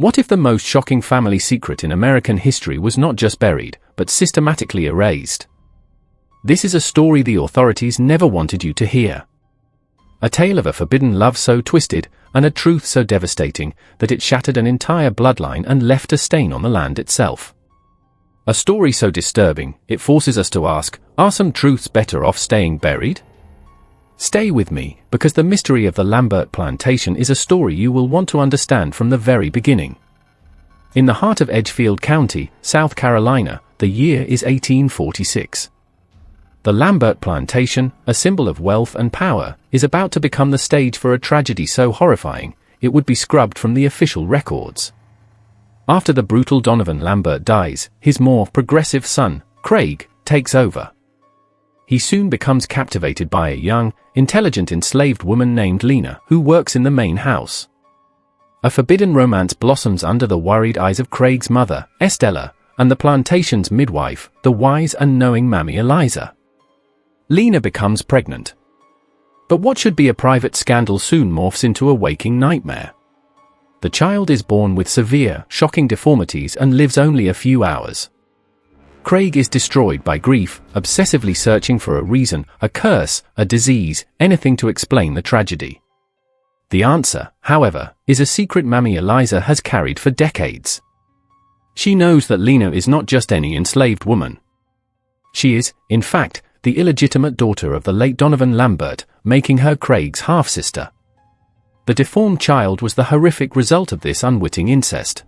What if the most shocking family secret in American history was not just buried, but systematically erased? This is a story the authorities never wanted you to hear. A tale of a forbidden love so twisted, and a truth so devastating, that it shattered an entire bloodline and left a stain on the land itself. A story so disturbing, it forces us to ask, are some truths better off staying buried? Stay with me, because the mystery of the Lambert Plantation is a story you will want to understand from the very beginning. In the heart of Edgefield County, South Carolina, the year is 1846. The Lambert Plantation, a symbol of wealth and power, is about to become the stage for a tragedy so horrifying, it would be scrubbed from the official records. After the brutal Donovan Lambert dies, his more progressive son, Craig, takes over. He soon becomes captivated by a young, intelligent enslaved woman named Lena who works in the main house. A forbidden romance blossoms under the worried eyes of Craig's mother, Estella, and the plantation's midwife, the wise and knowing Mammy Eliza. Lena becomes pregnant. But what should be a private scandal soon morphs into a waking nightmare. The child is born with severe, shocking deformities and lives only a few hours. Craig is destroyed by grief, obsessively searching for a reason, a curse, a disease, anything to explain the tragedy. The answer, however, is a secret Mammy Eliza has carried for decades. She knows that Lena is not just any enslaved woman. She is, in fact, the illegitimate daughter of the late Donovan Lambert, making her Craig's half-sister. The deformed child was the horrific result of this unwitting incest.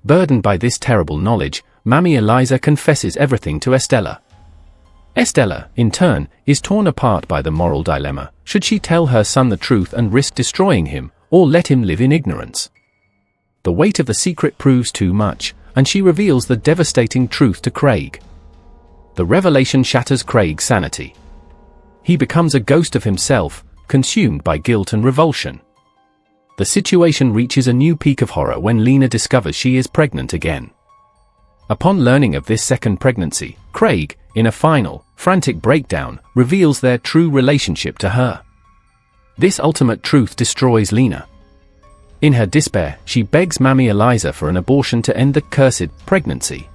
Burdened by this terrible knowledge, Mammy Eliza confesses everything to Estella. Estella, in turn, is torn apart by the moral dilemma. Should she tell her son the truth and risk destroying him, or let him live in ignorance? The weight of the secret proves too much, and she reveals the devastating truth to Craig. The revelation shatters Craig's sanity. He becomes a ghost of himself, consumed by guilt and revulsion. The situation reaches a new peak of horror when Lena discovers she is pregnant again. Upon learning of this second pregnancy, Craig, in a final, frantic breakdown, reveals their true relationship to her. This ultimate truth destroys Lena. In her despair, she begs Mammy Eliza for an abortion to end the cursed pregnancy.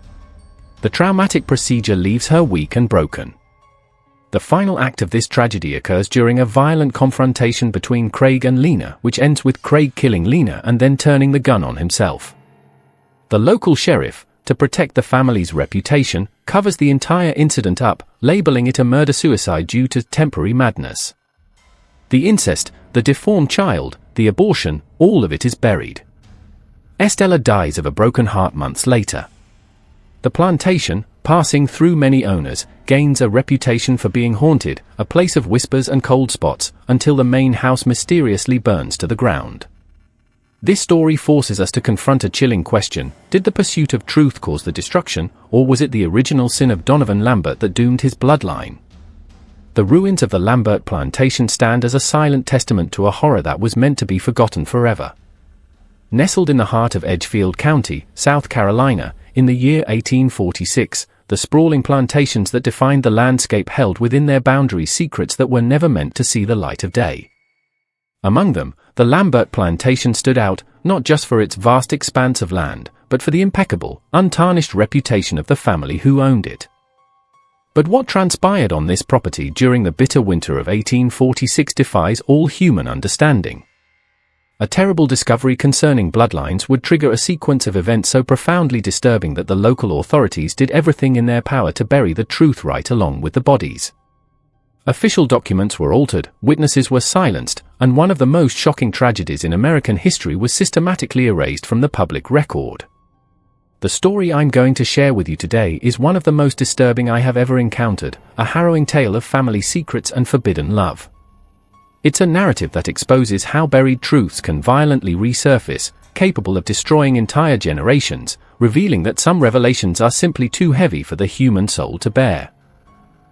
The traumatic procedure leaves her weak and broken. The final act of this tragedy occurs during a violent confrontation between Craig and Lena, which ends with Craig killing Lena and then turning the gun on himself. The local sheriff, to protect the family's reputation, covers the entire incident up, labeling it a murder-suicide due to temporary madness. The incest, the deformed child, the abortion, all of it is buried. Estella dies of a broken heart months later. The plantation, passing through many owners, gains a reputation for being haunted, a place of whispers and cold spots, until the main house mysteriously burns to the ground. This story forces us to confront a chilling question: did the pursuit of truth cause the destruction, or was it the original sin of Donovan Lambert that doomed his bloodline? The ruins of the Lambert Plantation stand as a silent testament to a horror that was meant to be forgotten forever. Nestled in the heart of Edgefield County, South Carolina, in the year 1846, the sprawling plantations that defined the landscape held within their boundaries secrets that were never meant to see the light of day. Among them, the Lambert Plantation stood out, not just for its vast expanse of land, but for the impeccable, untarnished reputation of the family who owned it. But what transpired on this property during the bitter winter of 1846 defies all human understanding. A terrible discovery concerning bloodlines would trigger a sequence of events so profoundly disturbing that the local authorities did everything in their power to bury the truth right along with the bodies. Official documents were altered, witnesses were silenced, and one of the most shocking tragedies in American history was systematically erased from the public record. The story I'm going to share with you today is one of the most disturbing I have ever encountered, a harrowing tale of family secrets and forbidden love. It's a narrative that exposes how buried truths can violently resurface, capable of destroying entire generations, revealing that some revelations are simply too heavy for the human soul to bear.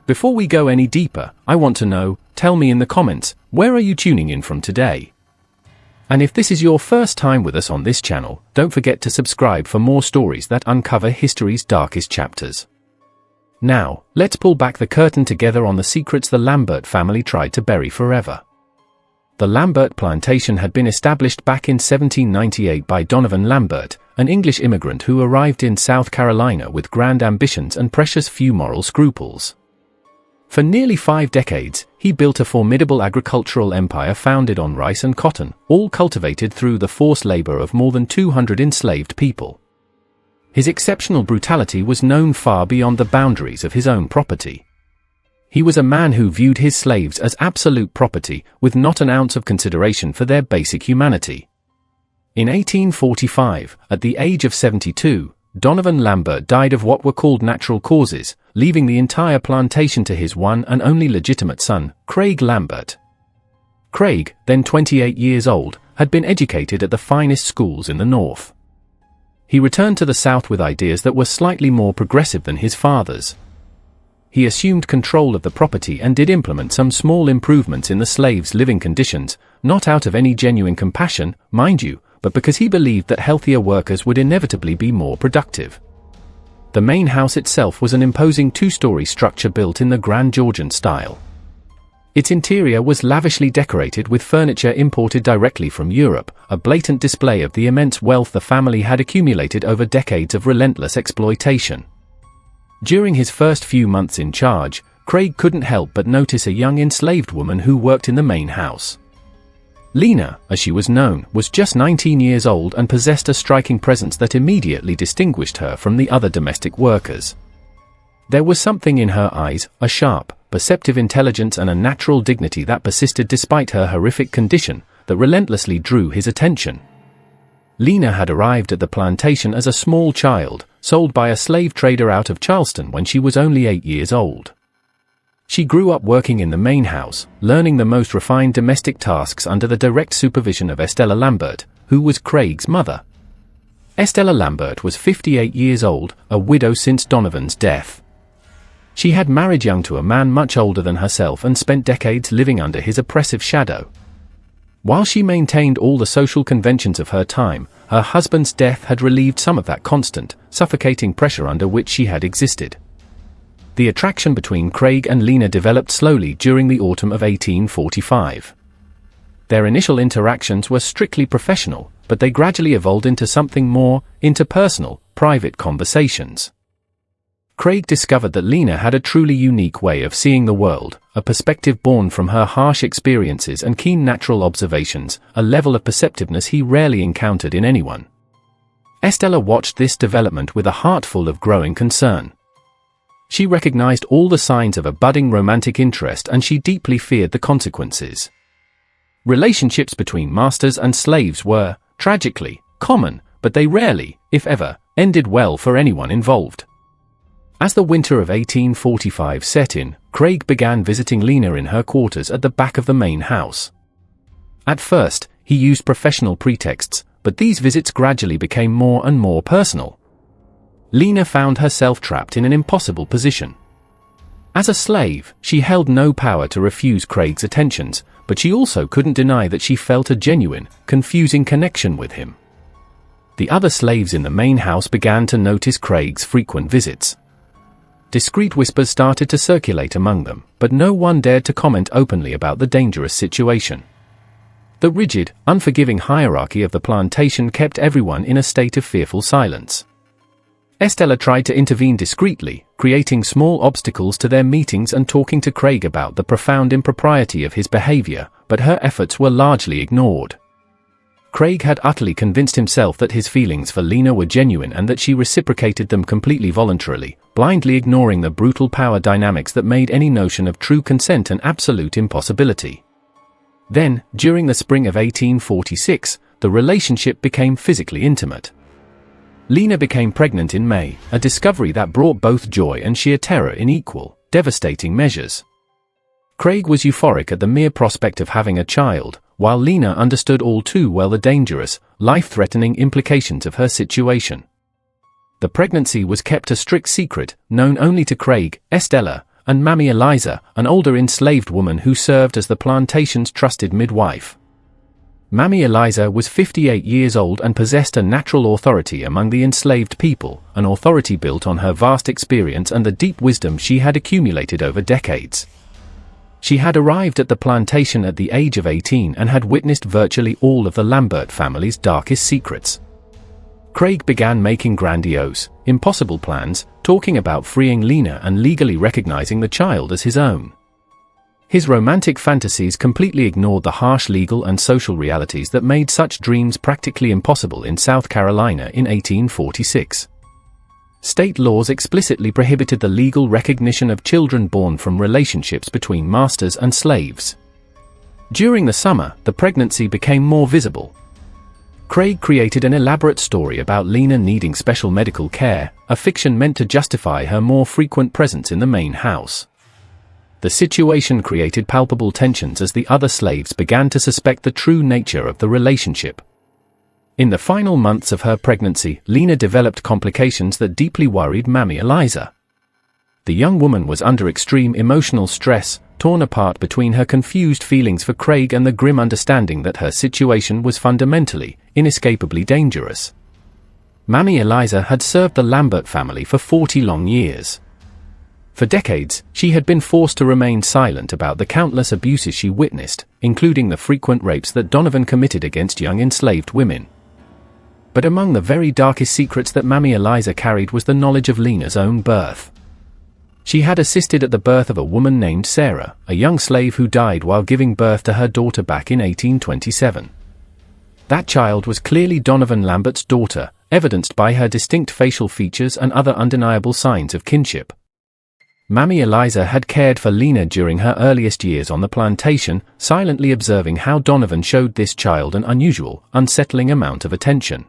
Before we go any deeper, I want to know, tell me in the comments, where are you tuning in from today? And if this is your first time with us on this channel, don't forget to subscribe for more stories that uncover history's darkest chapters. Now, let's pull back the curtain together on the secrets the Lambert family tried to bury forever. The Lambert Plantation had been established back in 1798 by Donovan Lambert, an English immigrant who arrived in South Carolina with grand ambitions and precious few moral scruples. For nearly 5 decades, he built a formidable agricultural empire founded on rice and cotton, all cultivated through the forced labor of more than 200 enslaved people. His exceptional brutality was known far beyond the boundaries of his own property. He was a man who viewed his slaves as absolute property, with not an ounce of consideration for their basic humanity. In 1845, at the age of 72, Donovan Lambert died of what were called natural causes, leaving the entire plantation to his one and only legitimate son, Craig Lambert. Craig, then 28 years old, had been educated at the finest schools in the North. He returned to the South with ideas that were slightly more progressive than his father's. He assumed control of the property and did implement some small improvements in the slaves' living conditions, not out of any genuine compassion, mind you, but because he believed that healthier workers would inevitably be more productive. The main house itself was an imposing 2-story structure built in the Grand Georgian style. Its interior was lavishly decorated with furniture imported directly from Europe, a blatant display of the immense wealth the family had accumulated over decades of relentless exploitation. During his first few months in charge, Craig couldn't help but notice a young enslaved woman who worked in the main house. Lena, as she was known, was just 19 years old and possessed a striking presence that immediately distinguished her from the other domestic workers. There was something in her eyes, a sharp, perceptive intelligence and a natural dignity that persisted despite her horrific condition, that relentlessly drew his attention. Lena had arrived at the plantation as a small child, sold by a slave trader out of Charleston when she was only 8 years old. She grew up working in the main house, learning the most refined domestic tasks under the direct supervision of Estella Lambert, who was Craig's mother. Estella Lambert was 58 years old, a widow since Donovan's death. She had married young to a man much older than herself and spent decades living under his oppressive shadow. While she maintained all the social conventions of her time, her husband's death had relieved some of that constant, suffocating pressure under which she had existed. The attraction between Craig and Lena developed slowly during the autumn of 1845. Their initial interactions were strictly professional, but they gradually evolved into something more, interpersonal, private conversations. Craig discovered that Lena had a truly unique way of seeing the world, a perspective born from her harsh experiences and keen natural observations, a level of perceptiveness he rarely encountered in anyone. Estella watched this development with a heart full of growing concern. She recognized all the signs of a budding romantic interest and she deeply feared the consequences. Relationships between masters and slaves were, tragically, common, but they rarely, if ever, ended well for anyone involved. As the winter of 1845 set in, Craig began visiting Lena in her quarters at the back of the main house. At first, he used professional pretexts, but these visits gradually became more and more personal. Lena found herself trapped in an impossible position. As a slave, she held no power to refuse Craig's attentions, but she also couldn't deny that she felt a genuine, confusing connection with him. The other slaves in the main house began to notice Craig's frequent visits. Discreet whispers started to circulate among them, but no one dared to comment openly about the dangerous situation. The rigid, unforgiving hierarchy of the plantation kept everyone in a state of fearful silence. Estella tried to intervene discreetly, creating small obstacles to their meetings and talking to Craig about the profound impropriety of his behavior, but her efforts were largely ignored. Craig had utterly convinced himself that his feelings for Lena were genuine and that she reciprocated them completely voluntarily, blindly ignoring the brutal power dynamics that made any notion of true consent an absolute impossibility. Then, during the spring of 1846, the relationship became physically intimate. Lena became pregnant in May, a discovery that brought both joy and sheer terror in equal, devastating measures. Craig was euphoric at the mere prospect of having a child, while Lena understood all too well the dangerous, life-threatening implications of her situation. The pregnancy was kept a strict secret, known only to Craig, Estella, and Mammy Eliza, an older enslaved woman who served as the plantation's trusted midwife. Mammy Eliza was 58 years old and possessed a natural authority among the enslaved people, an authority built on her vast experience and the deep wisdom she had accumulated over decades. She had arrived at the plantation at the age of 18 and had witnessed virtually all of the Lambert family's darkest secrets. Craig began making grandiose, impossible plans, talking about freeing Lena and legally recognizing the child as his own. His romantic fantasies completely ignored the harsh legal and social realities that made such dreams practically impossible in South Carolina in 1846. State laws explicitly prohibited the legal recognition of children born from relationships between masters and slaves. During the summer, the pregnancy became more visible. Craig created an elaborate story about Lena needing special medical care, a fiction meant to justify her more frequent presence in the main house. The situation created palpable tensions as the other slaves began to suspect the true nature of the relationship. In the final months of her pregnancy, Lena developed complications that deeply worried Mammy Eliza. The young woman was under extreme emotional stress, torn apart between her confused feelings for Craig and the grim understanding that her situation was fundamentally, inescapably dangerous. Mammy Eliza had served the Lambert family for 40 long years. For decades, she had been forced to remain silent about the countless abuses she witnessed, including the frequent rapes that Donovan committed against young enslaved women. But among the very darkest secrets that Mammy Eliza carried was the knowledge of Lena's own birth. She had assisted at the birth of a woman named Sarah, a young slave who died while giving birth to her daughter back in 1827. That child was clearly Donovan Lambert's daughter, evidenced by her distinct facial features and other undeniable signs of kinship. Mammy Eliza had cared for Lena during her earliest years on the plantation, silently observing how Donovan showed this child an unusual, unsettling amount of attention.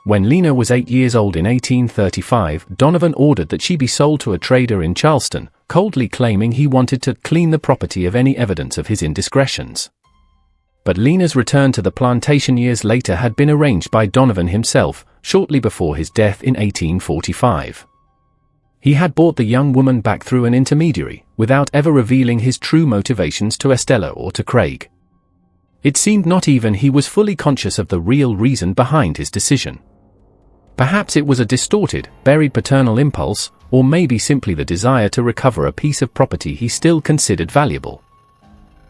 When Lena was 8 years old in 1835, Donovan ordered that she be sold to a trader in Charleston, coldly claiming he wanted to clean the property of any evidence of his indiscretions. But Lena's return to the plantation years later had been arranged by Donovan himself, shortly before his death in 1845. He had brought the young woman back through an intermediary, without ever revealing his true motivations to Estella or to Craig. It seemed not even he was fully conscious of the real reason behind his decision. Perhaps it was a distorted, buried paternal impulse, or maybe simply the desire to recover a piece of property he still considered valuable.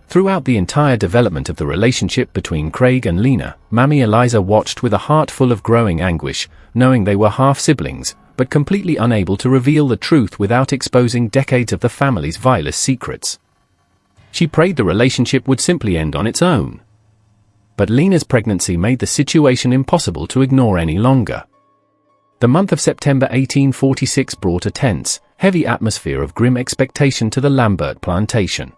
Throughout the entire development of the relationship between Craig and Lena, Mammy Eliza watched with a heart full of growing anguish, knowing they were half-siblings, but completely unable to reveal the truth without exposing decades of the family's vilest secrets. She prayed the relationship would simply end on its own. But Lena's pregnancy made the situation impossible to ignore any longer. The month of September 1846 brought a tense, heavy atmosphere of grim expectation to the Lambert plantation.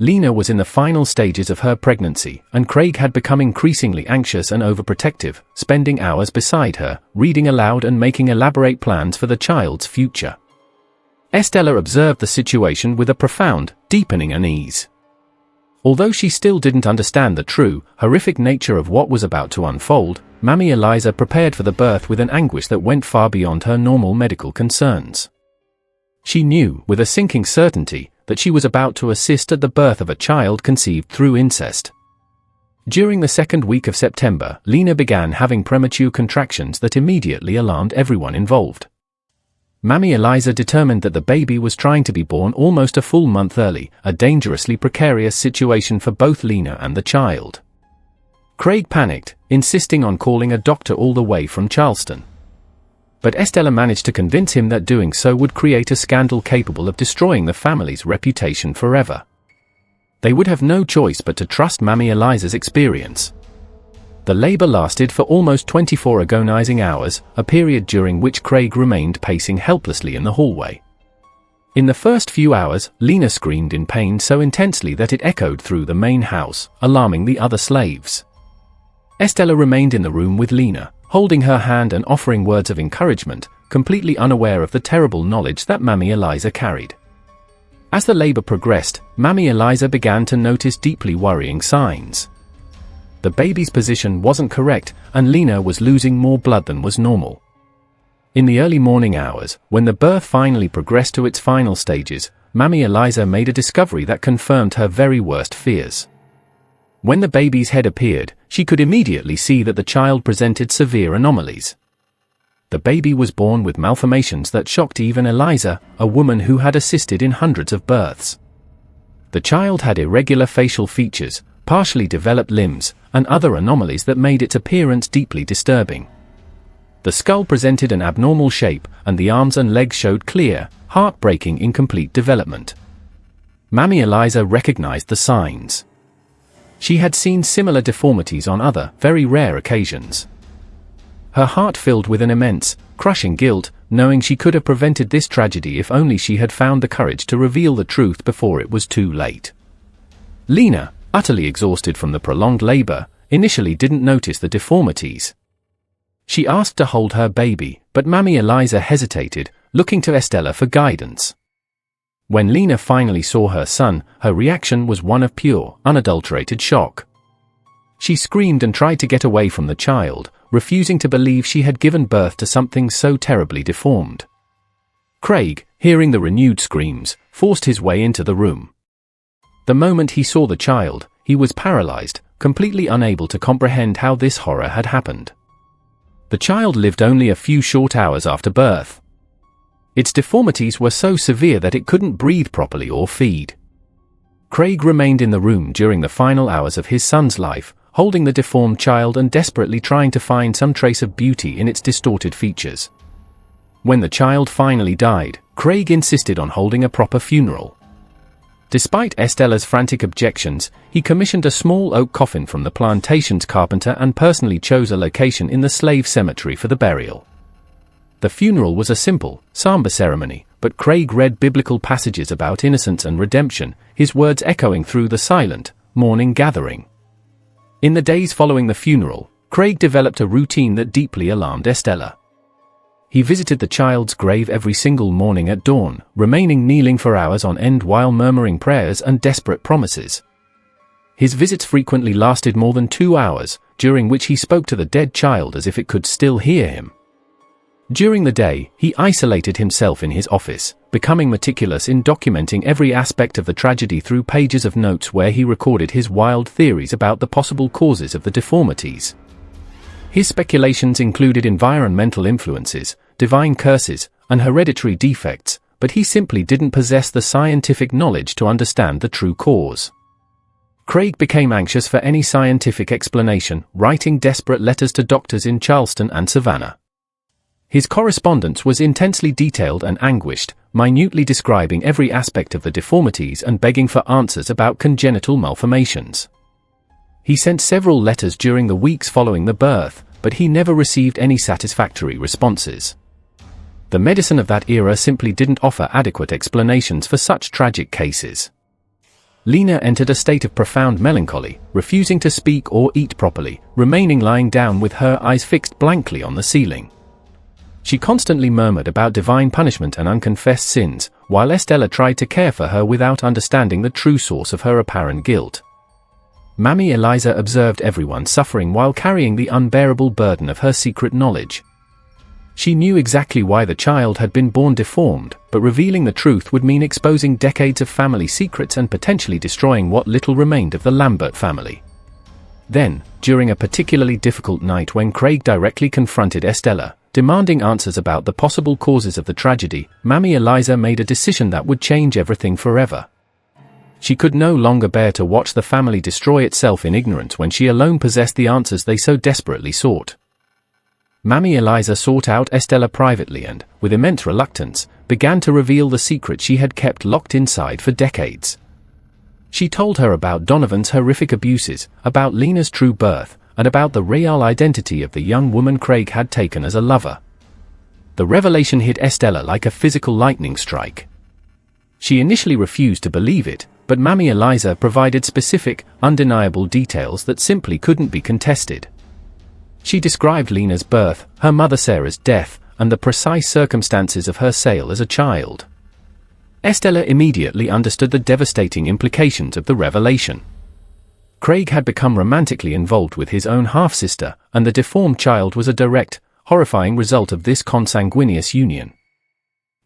Lena was in the final stages of her pregnancy, and Craig had become increasingly anxious and overprotective, spending hours beside her, reading aloud and making elaborate plans for the child's future. Estella observed the situation with a profound, deepening unease. Although she still didn't understand the true, horrific nature of what was about to unfold, Mammy Eliza prepared for the birth with an anguish that went far beyond her normal medical concerns. She knew, with a sinking certainty, that she was about to assist at the birth of a child conceived through incest. During the second week of September, Lena began having premature contractions that immediately alarmed everyone involved. Mammy Eliza determined that the baby was trying to be born almost a full month early, a dangerously precarious situation for both Lena and the child. Craig panicked, insisting on calling a doctor all the way from Charleston. But Estella managed to convince him that doing so would create a scandal capable of destroying the family's reputation forever. They would have no choice but to trust Mammy Eliza's experience. The labor lasted for almost 24 agonizing hours, a period during which Craig remained pacing helplessly in the hallway. In the first few hours, Lena screamed in pain so intensely that it echoed through the main house, alarming the other slaves. Estella remained in the room with Lena, holding her hand and offering words of encouragement, completely unaware of the terrible knowledge that Mammy Eliza carried. As the labor progressed, Mammy Eliza began to notice deeply worrying signs. The baby's position wasn't correct, and Lena was losing more blood than was normal. In the early morning hours, when the birth finally progressed to its final stages, Mammy Eliza made a discovery that confirmed her very worst fears. When the baby's head appeared, she could immediately see that the child presented severe anomalies. The baby was born with malformations that shocked even Eliza, a woman who had assisted in hundreds of births. The child had irregular facial features, partially developed limbs, and other anomalies that made its appearance deeply disturbing. The skull presented an abnormal shape, and the arms and legs showed clear, heartbreaking incomplete development. Mammy Eliza recognized the signs. She had seen similar deformities on other, very rare occasions. Her heart filled with an immense, crushing guilt, knowing she could have prevented this tragedy if only she had found the courage to reveal the truth before it was too late. Lena, utterly exhausted from the prolonged labor, initially didn't notice the deformities. She asked to hold her baby, but Mammy Eliza hesitated, looking to Estella for guidance. When Lena finally saw her son, her reaction was one of pure, unadulterated shock. She screamed and tried to get away from the child, refusing to believe she had given birth to something so terribly deformed. Craig, hearing the renewed screams, forced his way into the room. The moment he saw the child, he was paralyzed, completely unable to comprehend how this horror had happened. The child lived only a few short hours after birth. Its deformities were so severe that it couldn't breathe properly or feed. Craig remained in the room during the final hours of his son's life, holding the deformed child and desperately trying to find some trace of beauty in its distorted features. When the child finally died, Craig insisted on holding a proper funeral. Despite Estella's frantic objections, he commissioned a small oak coffin from the plantation's carpenter and personally chose a location in the slave cemetery for the burial. The funeral was a simple, somber ceremony, but Craig read biblical passages about innocence and redemption, his words echoing through the silent, mourning gathering. In the days following the funeral, Craig developed a routine that deeply alarmed Estella. He visited the child's grave every single morning at dawn, remaining kneeling for hours on end while murmuring prayers and desperate promises. His visits frequently lasted more than 2 hours, during which he spoke to the dead child as if it could still hear him. During the day, he isolated himself in his office, becoming meticulous in documenting every aspect of the tragedy through pages of notes where he recorded his wild theories about the possible causes of the deformities. His speculations included environmental influences, divine curses, and hereditary defects, but he simply didn't possess the scientific knowledge to understand the true cause. Craig became anxious for any scientific explanation, writing desperate letters to doctors in Charleston and Savannah. His correspondence was intensely detailed and anguished, minutely describing every aspect of the deformities and begging for answers about congenital malformations. He sent several letters during the weeks following the birth, but he never received any satisfactory responses. The medicine of that era simply didn't offer adequate explanations for such tragic cases. Lena entered a state of profound melancholy, refusing to speak or eat properly, remaining lying down with her eyes fixed blankly on the ceiling. She constantly murmured about divine punishment and unconfessed sins, while Estella tried to care for her without understanding the true source of her apparent guilt. Mammy Eliza observed everyone suffering while carrying the unbearable burden of her secret knowledge. She knew exactly why the child had been born deformed, but revealing the truth would mean exposing decades of family secrets and potentially destroying what little remained of the Lambert family. Then, during a particularly difficult night when Craig directly confronted Estella, demanding answers about the possible causes of the tragedy, Mammy Eliza made a decision that would change everything forever. She could no longer bear to watch the family destroy itself in ignorance when she alone possessed the answers they so desperately sought. Mammy Eliza sought out Estella privately and, with immense reluctance, began to reveal the secret she had kept locked inside for decades. She told her about Donovan's horrific abuses, about Lena's true birth, and about the real identity of the young woman Craig had taken as a lover. The revelation hit Estella like a physical lightning strike. She initially refused to believe it, but Mammy Eliza provided specific, undeniable details that simply couldn't be contested. She described Lena's birth, her mother Sarah's death, and the precise circumstances of her sale as a child. Estella immediately understood the devastating implications of the revelation. Craig had become romantically involved with his own half-sister, and the deformed child was a direct, horrifying result of this consanguineous union.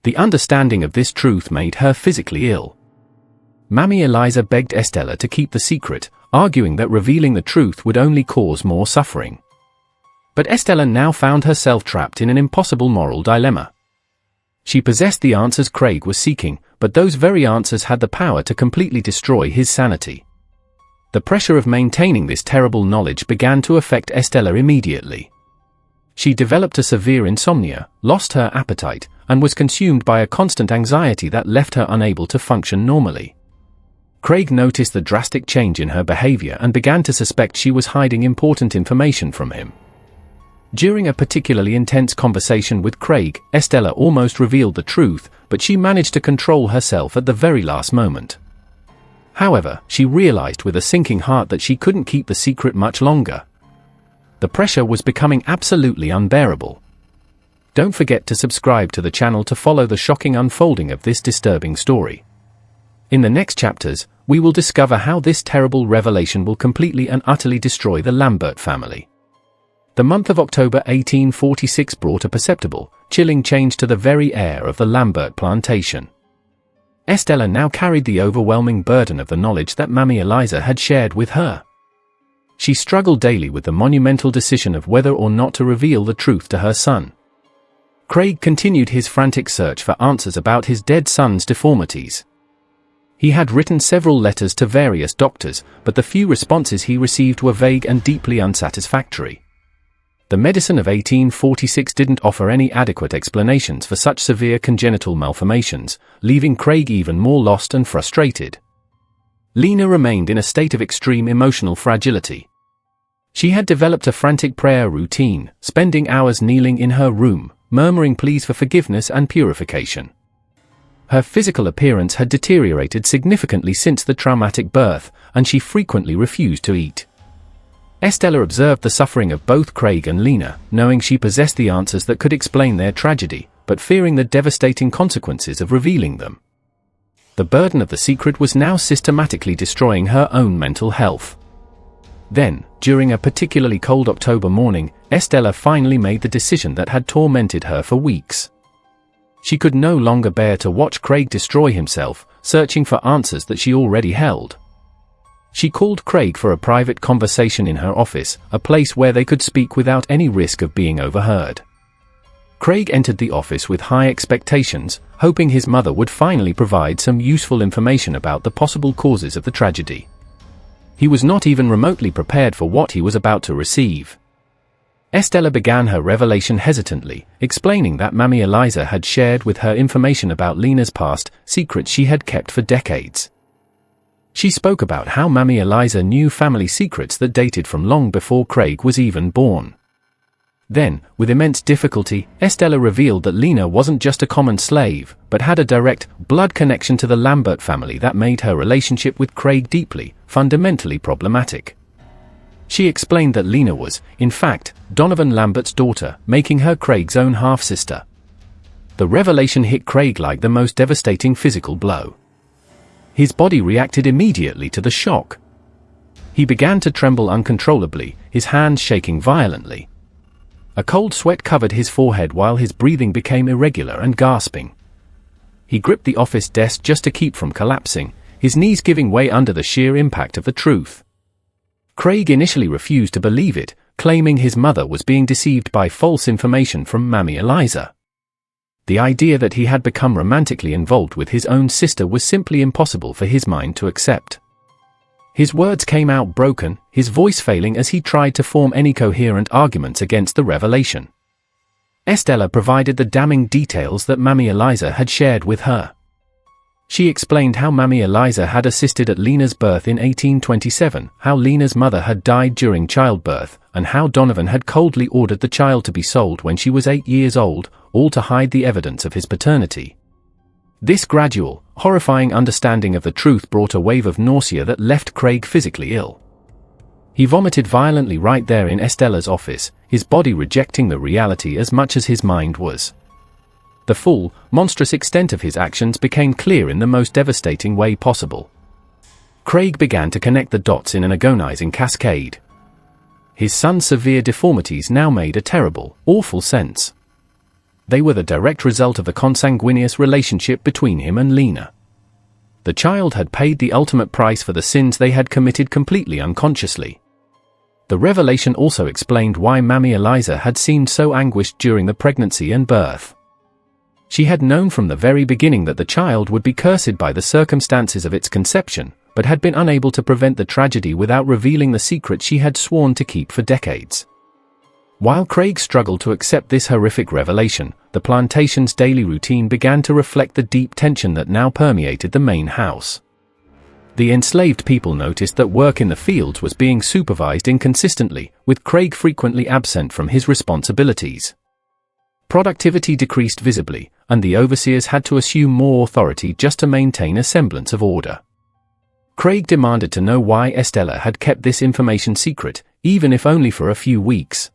The understanding of this truth made her physically ill. Mammy Eliza begged Estella to keep the secret, arguing that revealing the truth would only cause more suffering. But Estella now found herself trapped in an impossible moral dilemma. She possessed the answers Craig was seeking, but those very answers had the power to completely destroy his sanity. The pressure of maintaining this terrible knowledge began to affect Estella immediately. She developed a severe insomnia, lost her appetite, and was consumed by a constant anxiety that left her unable to function normally. Craig noticed the drastic change in her behavior and began to suspect she was hiding important information from him. During a particularly intense conversation with Craig, Estella almost revealed the truth, but she managed to control herself at the very last moment. However, she realized with a sinking heart that she couldn't keep the secret much longer. The pressure was becoming absolutely unbearable. Don't forget to subscribe to the channel to follow the shocking unfolding of this disturbing story. In the next chapters, we will discover how this terrible revelation will completely and utterly destroy the Lambert family. The month of October 1846 brought a perceptible, chilling change to the very air of the Lambert plantation. Estella now carried the overwhelming burden of the knowledge that Mammy Eliza had shared with her. She struggled daily with the monumental decision of whether or not to reveal the truth to her son. Craig continued his frantic search for answers about his dead son's deformities. He had written several letters to various doctors, but the few responses he received were vague and deeply unsatisfactory. The medicine of 1846 didn't offer any adequate explanations for such severe congenital malformations, leaving Craig even more lost and frustrated. Lena remained in a state of extreme emotional fragility. She had developed a frantic prayer routine, spending hours kneeling in her room, murmuring pleas for forgiveness and purification. Her physical appearance had deteriorated significantly since the traumatic birth, and she frequently refused to eat. Estella observed the suffering of both Craig and Lena, knowing she possessed the answers that could explain their tragedy, but fearing the devastating consequences of revealing them. The burden of the secret was now systematically destroying her own mental health. Then, during a particularly cold October morning, Estella finally made the decision that had tormented her for weeks. She could no longer bear to watch Craig destroy himself, searching for answers that she already held. She called Craig for a private conversation in her office, a place where they could speak without any risk of being overheard. Craig entered the office with high expectations, hoping his mother would finally provide some useful information about the possible causes of the tragedy. He was not even remotely prepared for what he was about to receive. Estella began her revelation hesitantly, explaining that Mammy Eliza had shared with her information about Lena's past, secrets she had kept for decades. She spoke about how Mammy Eliza knew family secrets that dated from long before Craig was even born. Then, with immense difficulty, Estella revealed that Lena wasn't just a common slave, but had a direct, blood connection to the Lambert family that made her relationship with Craig deeply, fundamentally problematic. She explained that Lena was, in fact, Donovan Lambert's daughter, making her Craig's own half-sister. The revelation hit Craig like the most devastating physical blow. His body reacted immediately to the shock. He began to tremble uncontrollably, his hands shaking violently. A cold sweat covered his forehead while his breathing became irregular and gasping. He gripped the office desk just to keep from collapsing, his knees giving way under the sheer impact of the truth. Craig initially refused to believe it, claiming his mother was being deceived by false information from Mammy Eliza. The idea that he had become romantically involved with his own sister was simply impossible for his mind to accept. His words came out broken, his voice failing as he tried to form any coherent arguments against the revelation. Estella provided the damning details that Mammy Eliza had shared with her. She explained how Mammy Eliza had assisted at Lena's birth in 1827, how Lena's mother had died during childbirth, and how Donovan had coldly ordered the child to be sold when she was 8 years old, all to hide the evidence of his paternity. This gradual, horrifying understanding of the truth brought a wave of nausea that left Craig physically ill. He vomited violently right there in Estella's office, his body rejecting the reality as much as his mind was. The full, monstrous extent of his actions became clear in the most devastating way possible. Craig began to connect the dots in an agonizing cascade. His son's severe deformities now made a terrible, awful sense. They were the direct result of the consanguineous relationship between him and Lena. The child had paid the ultimate price for the sins they had committed completely unconsciously. The revelation also explained why Mammy Eliza had seemed so anguished during the pregnancy and birth. She had known from the very beginning that the child would be cursed by the circumstances of its conception, but had been unable to prevent the tragedy without revealing the secret she had sworn to keep for decades. While Craig struggled to accept this horrific revelation, the plantation's daily routine began to reflect the deep tension that now permeated the main house. The enslaved people noticed that work in the fields was being supervised inconsistently, with Craig frequently absent from his responsibilities. Productivity decreased visibly, and the overseers had to assume more authority just to maintain a semblance of order. Craig demanded to know why Estella had kept this information secret, even if only for a few weeks.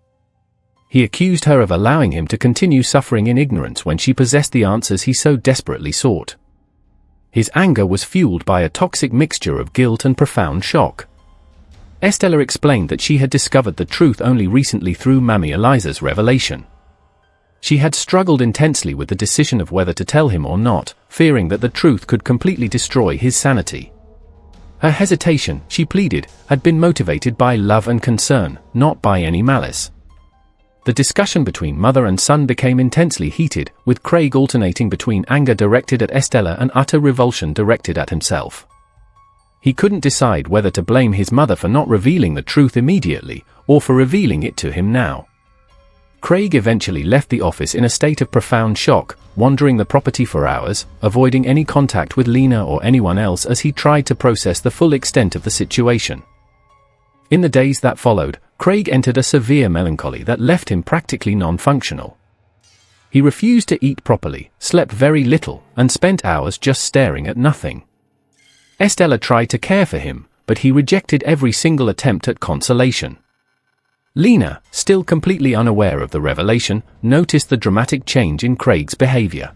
He accused her of allowing him to continue suffering in ignorance when she possessed the answers he so desperately sought. His anger was fueled by a toxic mixture of guilt and profound shock. Estella explained that she had discovered the truth only recently through Mammy Eliza's revelation. She had struggled intensely with the decision of whether to tell him or not, fearing that the truth could completely destroy his sanity. Her hesitation, she pleaded, had been motivated by love and concern, not by any malice. The discussion between mother and son became intensely heated, with Craig alternating between anger directed at Estella and utter revulsion directed at himself. He couldn't decide whether to blame his mother for not revealing the truth immediately, or for revealing it to him now. Craig eventually left the office in a state of profound shock, wandering the property for hours, avoiding any contact with Lena or anyone else as he tried to process the full extent of the situation. In the days that followed, Craig entered a severe melancholy that left him practically non-functional. He refused to eat properly, slept very little, and spent hours just staring at nothing. Estella tried to care for him, but he rejected every single attempt at consolation. Lena, still completely unaware of the revelation, noticed the dramatic change in Craig's behavior.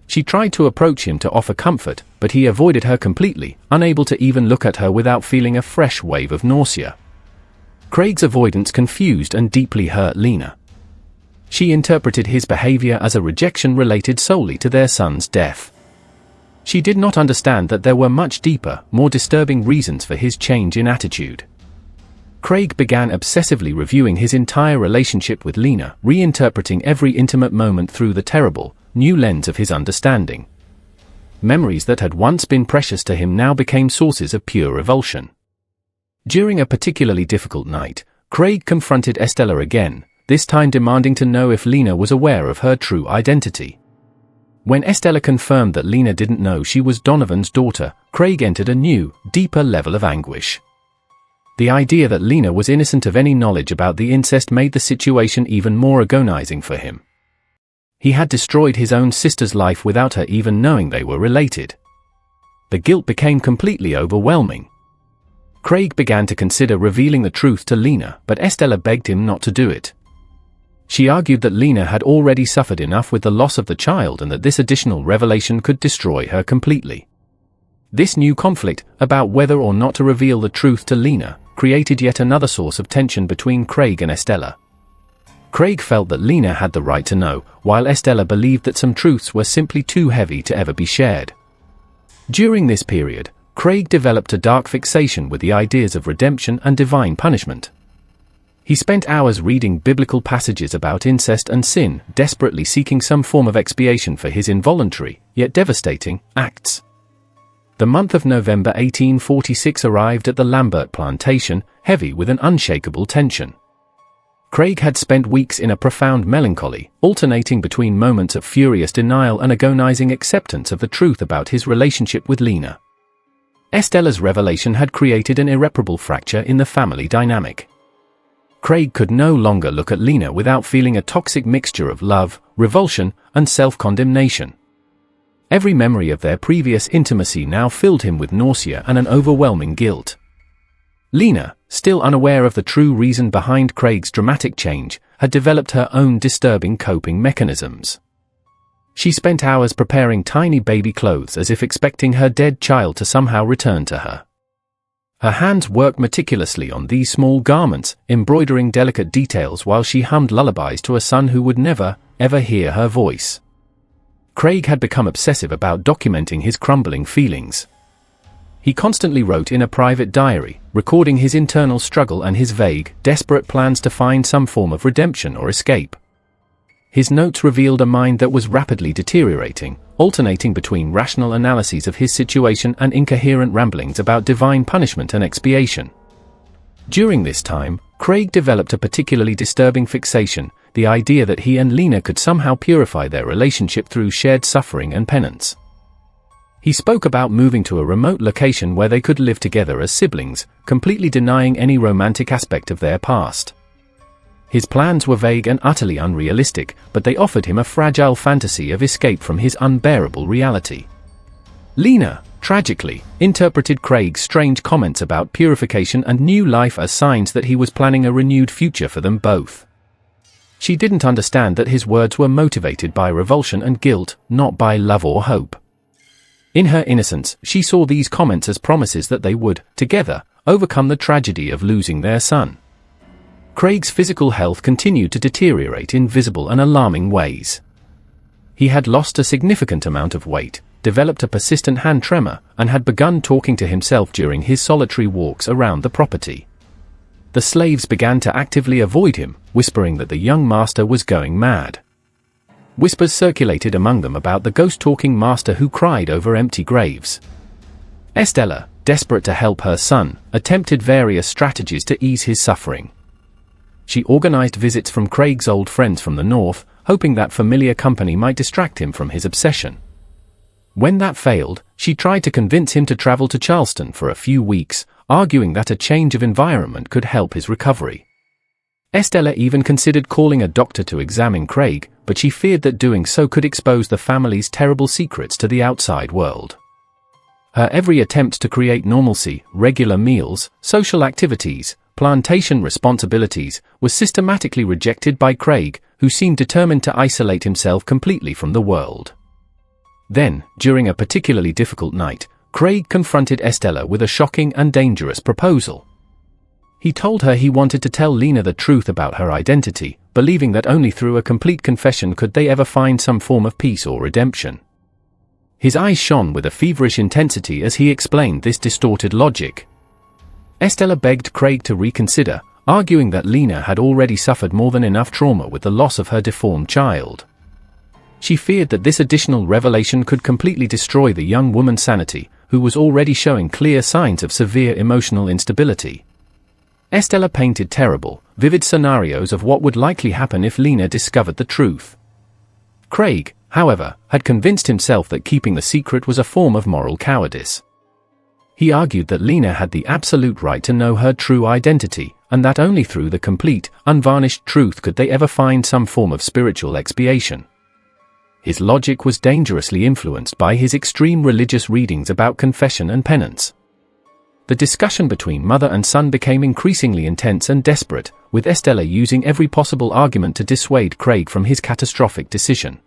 She tried to approach him to offer comfort, but he avoided her completely, unable to even look at her without feeling a fresh wave of nausea. Craig's avoidance confused and deeply hurt Lena. She interpreted his behavior as a rejection related solely to their son's death. She did not understand that there were much deeper, more disturbing reasons for his change in attitude. Craig began obsessively reviewing his entire relationship with Lena, reinterpreting every intimate moment through the terrible, new lens of his understanding. Memories that had once been precious to him now became sources of pure revulsion. During a particularly difficult night, Craig confronted Estella again, this time demanding to know if Lena was aware of her true identity. When Estella confirmed that Lena didn't know she was Donovan's daughter, Craig entered a new, deeper level of anguish. The idea that Lena was innocent of any knowledge about the incest made the situation even more agonizing for him. He had destroyed his own sister's life without her even knowing they were related. The guilt became completely overwhelming. Craig began to consider revealing the truth to Lena, but Estella begged him not to do it. She argued that Lena had already suffered enough with the loss of the child and that this additional revelation could destroy her completely. This new conflict, about whether or not to reveal the truth to Lena, created yet another source of tension between Craig and Estella. Craig felt that Lena had the right to know, while Estella believed that some truths were simply too heavy to ever be shared. During this period, Craig developed a dark fixation with the ideas of redemption and divine punishment. He spent hours reading biblical passages about incest and sin, desperately seeking some form of expiation for his involuntary, yet devastating, acts. The month of November 1846 arrived at the Lambert Plantation, heavy with an unshakable tension. Craig had spent weeks in a profound melancholy, alternating between moments of furious denial and agonizing acceptance of the truth about his relationship with Lena. Estella's revelation had created an irreparable fracture in the family dynamic. Craig could no longer look at Lena without feeling a toxic mixture of love, revulsion, and self-condemnation. Every memory of their previous intimacy now filled him with nausea and an overwhelming guilt. Lena, still unaware of the true reason behind Craig's dramatic change, had developed her own disturbing coping mechanisms. She spent hours preparing tiny baby clothes as if expecting her dead child to somehow return to her. Her hands worked meticulously on these small garments, embroidering delicate details while she hummed lullabies to a son who would never, ever hear her voice. Craig had become obsessive about documenting his crumbling feelings. He constantly wrote in a private diary, recording his internal struggle and his vague, desperate plans to find some form of redemption or escape. His notes revealed a mind that was rapidly deteriorating, alternating between rational analyses of his situation and incoherent ramblings about divine punishment and expiation. During this time, Craig developed a particularly disturbing fixation, the idea that he and Lena could somehow purify their relationship through shared suffering and penance. He spoke about moving to a remote location where they could live together as siblings, completely denying any romantic aspect of their past. His plans were vague and utterly unrealistic, but they offered him a fragile fantasy of escape from his unbearable reality. Lena, tragically, interpreted Craig's strange comments about purification and new life as signs that he was planning a renewed future for them both. She didn't understand that his words were motivated by revulsion and guilt, not by love or hope. In her innocence, she saw these comments as promises that they would, together, overcome the tragedy of losing their son. Craig's physical health continued to deteriorate in visible and alarming ways. He had lost a significant amount of weight, developed a persistent hand tremor, and had begun talking to himself during his solitary walks around the property. The slaves began to actively avoid him, whispering that the young master was going mad. Whispers circulated among them about the ghost-talking master who cried over empty graves. Estella, desperate to help her son, attempted various strategies to ease his suffering. She organized visits from Craig's old friends from the north, hoping that familiar company might distract him from his obsession. When that failed, she tried to convince him to travel to Charleston for a few weeks, arguing that a change of environment could help his recovery. Estella even considered calling a doctor to examine Craig, but she feared that doing so could expose the family's terrible secrets to the outside world. Her every attempt to create normalcy, regular meals, social activities, plantation responsibilities, was systematically rejected by Craig, who seemed determined to isolate himself completely from the world. Then, during a particularly difficult night, Craig confronted Estella with a shocking and dangerous proposal. He told her he wanted to tell Lena the truth about her identity, believing that only through a complete confession could they ever find some form of peace or redemption. His eyes shone with a feverish intensity as he explained this distorted logic. Estella begged Craig to reconsider, arguing that Lena had already suffered more than enough trauma with the loss of her deformed child. She feared that this additional revelation could completely destroy the young woman's sanity, who was already showing clear signs of severe emotional instability. Estella painted terrible, vivid scenarios of what would likely happen if Lena discovered the truth. Craig, however, had convinced himself that keeping the secret was a form of moral cowardice. He argued that Lena had the absolute right to know her true identity, and that only through the complete, unvarnished truth could they ever find some form of spiritual expiation. His logic was dangerously influenced by his extreme religious readings about confession and penance. The discussion between mother and son became increasingly intense and desperate, with Estella using every possible argument to dissuade Craig from his catastrophic decision.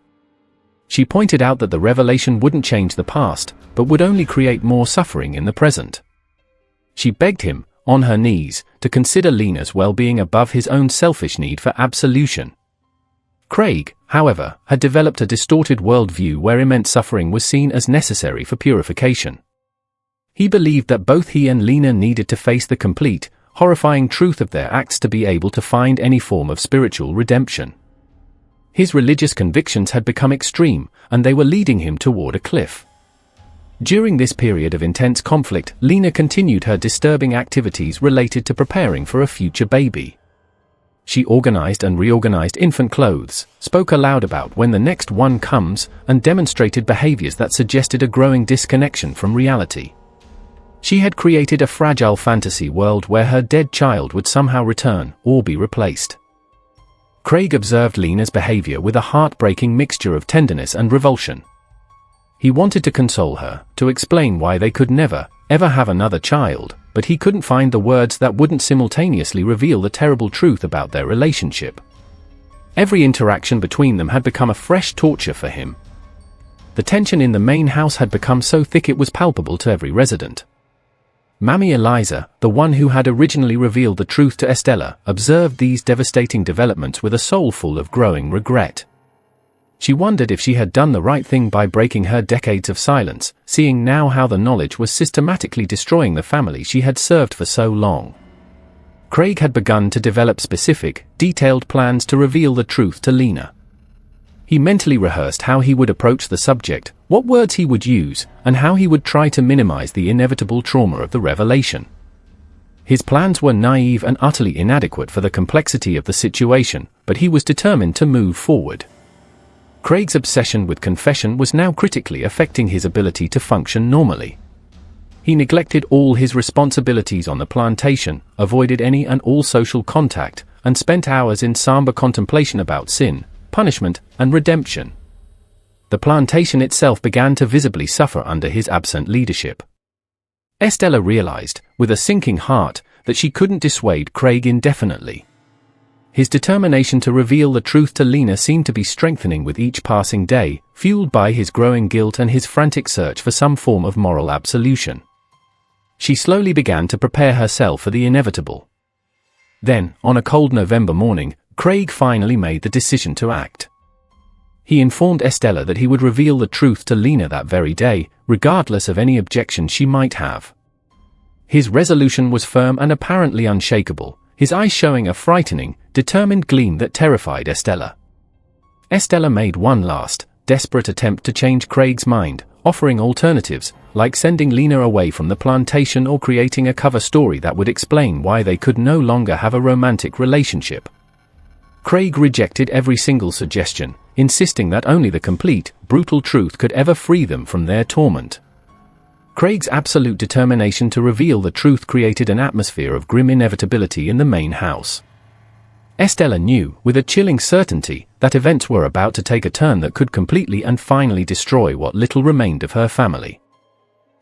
She pointed out that the revelation wouldn't change the past, but would only create more suffering in the present. She begged him, on her knees, to consider Lena's well-being above his own selfish need for absolution. Craig, however, had developed a distorted worldview where immense suffering was seen as necessary for purification. He believed that both he and Lena needed to face the complete, horrifying truth of their acts to be able to find any form of spiritual redemption. His religious convictions had become extreme, and they were leading him toward a cliff. During this period of intense conflict, Lena continued her disturbing activities related to preparing for a future baby. She organized and reorganized infant clothes, spoke aloud about when the next one comes, and demonstrated behaviors that suggested a growing disconnection from reality. She had created a fragile fantasy world where her dead child would somehow return, or be replaced. Craig observed Lena's behavior with a heartbreaking mixture of tenderness and revulsion. He wanted to console her, to explain why they could never, ever have another child, but he couldn't find the words that wouldn't simultaneously reveal the terrible truth about their relationship. Every interaction between them had become a fresh torture for him. The tension in the main house had become so thick it was palpable to every resident. Mammy Eliza, the one who had originally revealed the truth to Estella, observed these devastating developments with a soul full of growing regret. She wondered if she had done the right thing by breaking her decades of silence, seeing now how the knowledge was systematically destroying the family she had served for so long. Craig had begun to develop specific, detailed plans to reveal the truth to Lena. He mentally rehearsed how he would approach the subject, what words he would use, and how he would try to minimize the inevitable trauma of the revelation. His plans were naive and utterly inadequate for the complexity of the situation, but he was determined to move forward. Craig's obsession with confession was now critically affecting his ability to function normally. He neglected all his responsibilities on the plantation, avoided any and all social contact, and spent hours in somber contemplation about sin, punishment, and redemption. The plantation itself began to visibly suffer under his absent leadership. Estella realized, with a sinking heart, that she couldn't dissuade Craig indefinitely. His determination to reveal the truth to Lena seemed to be strengthening with each passing day, fueled by his growing guilt and his frantic search for some form of moral absolution. She slowly began to prepare herself for the inevitable. Then, on a cold November morning, Craig finally made the decision to act. He informed Estella that he would reveal the truth to Lena that very day, regardless of any objection she might have. His resolution was firm and apparently unshakable, his eyes showing a frightening, determined gleam that terrified Estella. Estella made one last, desperate attempt to change Craig's mind, offering alternatives, like sending Lena away from the plantation or creating a cover story that would explain why they could no longer have a romantic relationship. Craig rejected every single suggestion, insisting that only the complete, brutal truth could ever free them from their torment. Craig's absolute determination to reveal the truth created an atmosphere of grim inevitability in the main house. Estella knew, with a chilling certainty, that events were about to take a turn that could completely and finally destroy what little remained of her family.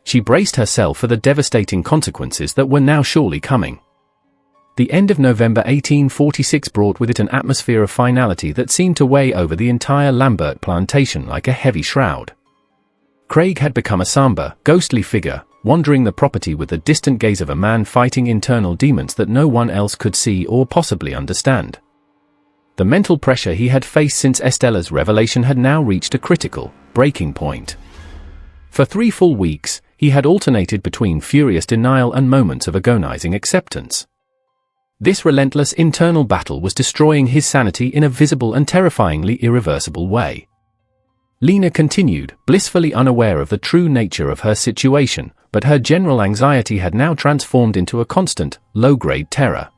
She braced herself for the devastating consequences that were now surely coming. The end of November 1846 brought with it an atmosphere of finality that seemed to weigh over the entire Lambert plantation like a heavy shroud. Craig had become a somber, ghostly figure, wandering the property with the distant gaze of a man fighting internal demons that no one else could see or possibly understand. The mental pressure he had faced since Estella's revelation had now reached a critical, breaking point. For 3 full weeks, he had alternated between furious denial and moments of agonizing acceptance. This relentless internal battle was destroying his sanity in a visible and terrifyingly irreversible way. Lena continued, blissfully unaware of the true nature of her situation, but her general anxiety had now transformed into a constant, low-grade terror.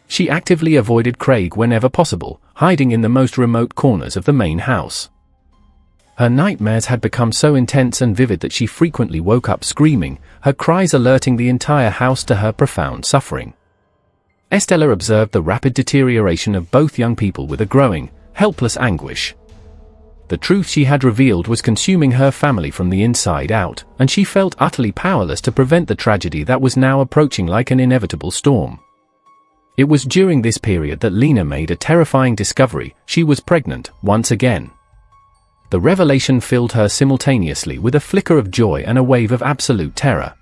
She actively avoided Craig whenever possible, hiding in the most remote corners of the main house. Her nightmares had become so intense and vivid that she frequently woke up screaming, her cries alerting the entire house to her profound suffering. Estella observed the rapid deterioration of both young people with a growing, helpless anguish. The truth she had revealed was consuming her family from the inside out, and she felt utterly powerless to prevent the tragedy that was now approaching like an inevitable storm. It was during this period that Lena made a terrifying discovery: she was pregnant, once again. The revelation filled her simultaneously with a flicker of joy and a wave of absolute terror.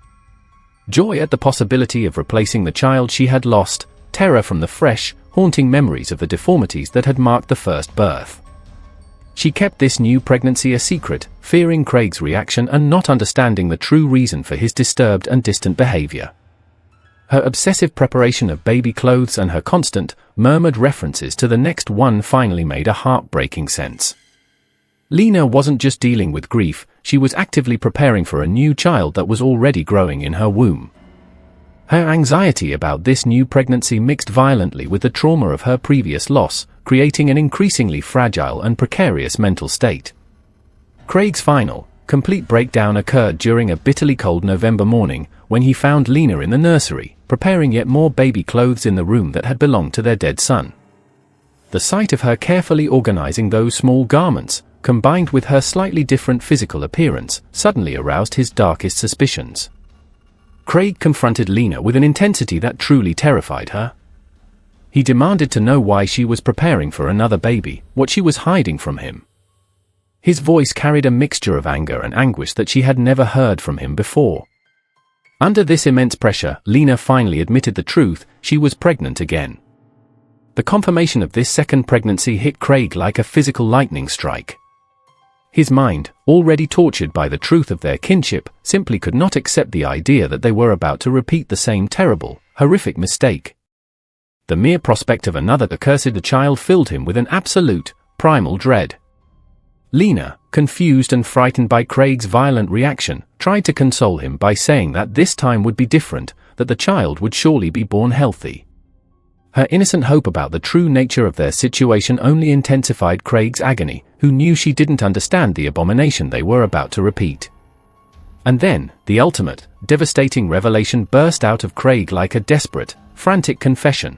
Joy at the possibility of replacing the child she had lost, terror from the fresh, haunting memories of the deformities that had marked the first birth. She kept this new pregnancy a secret, fearing Craig's reaction and not understanding the true reason for his disturbed and distant behavior. Her obsessive preparation of baby clothes and her constant, murmured references to the next one finally made a heartbreaking sense. Lena wasn't just dealing with grief, she was actively preparing for a new child that was already growing in her womb. Her anxiety about this new pregnancy mixed violently with the trauma of her previous loss, creating an increasingly fragile and precarious mental state. Craig's final, complete breakdown occurred during a bitterly cold November morning, when he found Lena in the nursery, preparing yet more baby clothes in the room that had belonged to their dead son. The sight of her carefully organizing those small garments, combined with her slightly different physical appearance, suddenly aroused his darkest suspicions. Craig confronted Lena with an intensity that truly terrified her. He demanded to know why she was preparing for another baby, what she was hiding from him. His voice carried a mixture of anger and anguish that she had never heard from him before. Under this immense pressure, Lena finally admitted the truth: she was pregnant again. The confirmation of this second pregnancy hit Craig like a physical lightning strike. His mind, already tortured by the truth of their kinship, simply could not accept the idea that they were about to repeat the same terrible, horrific mistake. The mere prospect of another accursed child filled him with an absolute, primal dread. Lena, confused and frightened by Craig's violent reaction, tried to console him by saying that this time would be different, that the child would surely be born healthy. Her innocent hope about the true nature of their situation only intensified Craig's agony, who knew she didn't understand the abomination they were about to repeat. And then, the ultimate, devastating revelation burst out of Craig like a desperate, frantic confession.